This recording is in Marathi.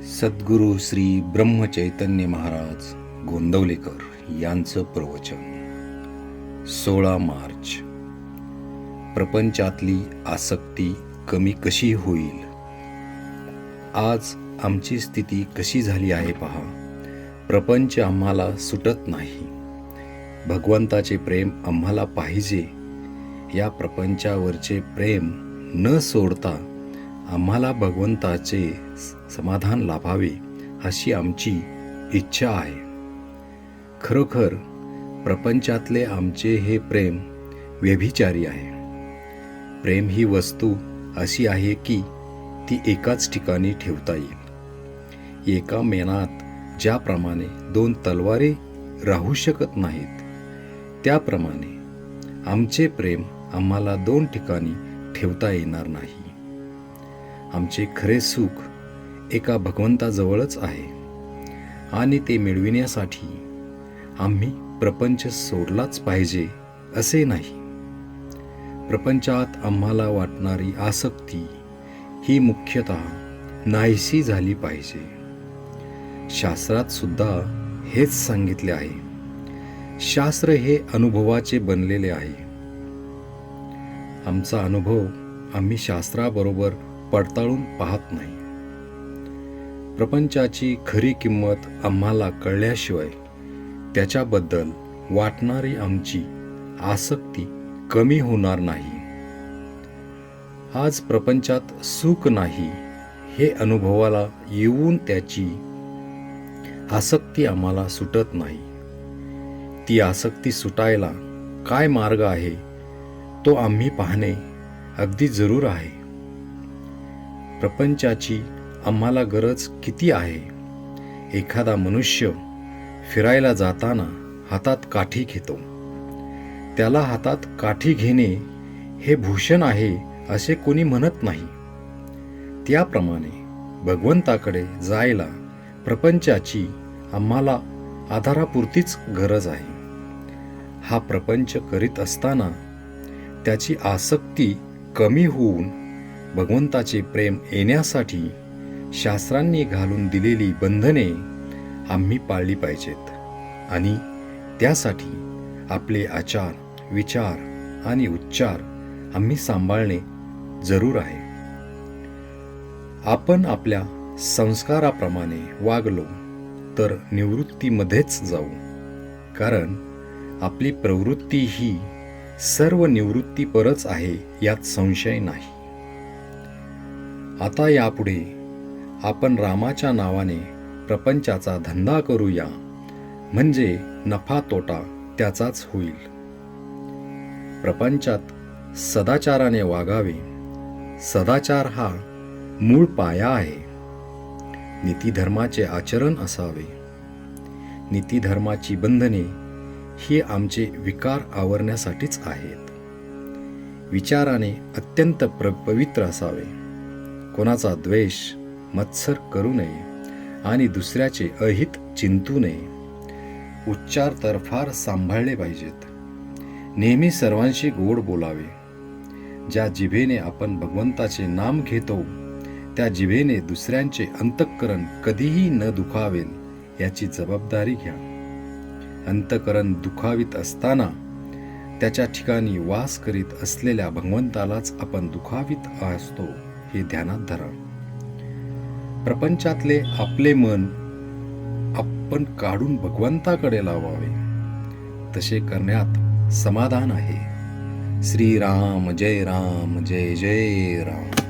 सद्गुरू श्री ब्रह्मचैतन्य महाराज गोंदवलेकर यांचं प्रवचन 16 मार्च. प्रपंचातली आसक्ती कमी कशी होईल. आज आमची स्थिती कशी झाली आहे पहा. प्रपंच आम्हाला सुटत नाही. भगवंताचे प्रेम आम्हाला पाहिजे. या प्रपंचावरचे प्रेम न सोडता आम्हाला भगवंताचे समाधान लाभावे अशी आमची इच्छा आहे. खरोखर प्रपंचातले आमचे हे प्रेम व्यभिचारी आहे. प्रेम ही वस्तू अशी आहे की ती एकाच ठिकाणी ठेवता येईल. एका मेणात ज्याप्रमाणे 2 तलवारी राहू शकत नाहीत, त्याप्रमाणे आमचे प्रेम आम्हाला 2 ठिकाणी ठेवता येणार नाही. आमचे खरे सुख एका भगवंताजवळच आहे आणि ते मिळविण्यासाठी आम्ही प्रपंच सोडलाच पाहिजे असे नाही. प्रपंचात आम्हाला वाटणारी आसक्ती ही मुख्यतः नाहीशी झाली पाहिजे. शास्त्रात सुद्धा हेच सांगितले आहे. शास्त्र हे अनुभवाचे बनलेले आहे. आमचा अनुभव आम्ही शास्त्राबरोबर पडताळून पाहत नाही. प्रपंचाची खरी किंमत आम्हाला कळल्याशिवाय त्याच्याबद्दल वाटणारी आमची आसक्ती कमी होणार नाही. आज प्रपंचात सुख नाही हे अनुभवाला येऊन त्याची आसक्ती आम्हाला सुटत नाही. ती आसक्ती सुटायला काय मार्ग आहे तो आम्ही पाहणे अगदी जरूर आहे. प्रपंचाची आम्हाला गरज किती आहे. एखादा मनुष्य फिरायला जाताना हातात काठी घेतो. त्याला हातात काठी घेणे हे भूषण आहे असे कोणी म्हणत नाही. त्याप्रमाणे भगवंताकडे जायला प्रपंचाची आम्हाला आधारापुरतीच गरज आहे. हा प्रपंच करीत असताना त्याची आसक्ती कमी होऊन भगवंताचे प्रेम येण्यासाठी शास्त्रांनी घालून दिलेली बंधने आम्ही पाळली पाहिजेत आणि त्यासाठी आपले आचार, विचार आणि उच्चार आम्ही सांभाळणे जरूर आहे. आपण आपल्या संस्काराप्रमाणे वागलो तर निवृत्तीमध्येच जाऊ, कारण आपली प्रवृत्ती ही सर्व निवृत्तीपरच आहे यात संशय नाही. आता यापुढे आपण रामाच्या नावाने प्रपंचाचा धंदा करूया, म्हणजे नफा तोटा त्याचाच होईल. प्रपंचात सदाचाराने वागावे. सदाचार हा मूळ पाया आहे. नीतिधर्माचे आचरण असावे. नीतिधर्माची बंधने ही आमचे विकार आवरण्यासाठीच आहेत. विचाराने अत्यंत पवित्र असावे. कोणाचा द्वेष, मत्सर करू नये आणि दुसऱ्याचे अहित चिंतू नये. उच्चार तर फार सांभाळले पाहिजेत. नेहमी सर्वांशी गोड बोलावे. ज्या जिभेने आपण भगवंताचे नाम घेतो त्या जिभेने दुसऱ्यांचे अंतःकरण कधीही न दुखावेल याची जबाबदारी घ्या. अंतःकरण दुखावित असताना त्याच्या ठिकाणी वास करीत असलेल्या भगवंतालाच आपण दुखावित असतो हे ध्यानात धरा. प्रपंचातले आपले मन आपण काढून भगवंताकडे लावावे. तसे करण्यात समाधान आहे. श्रीराम जय राम, जय जय राम.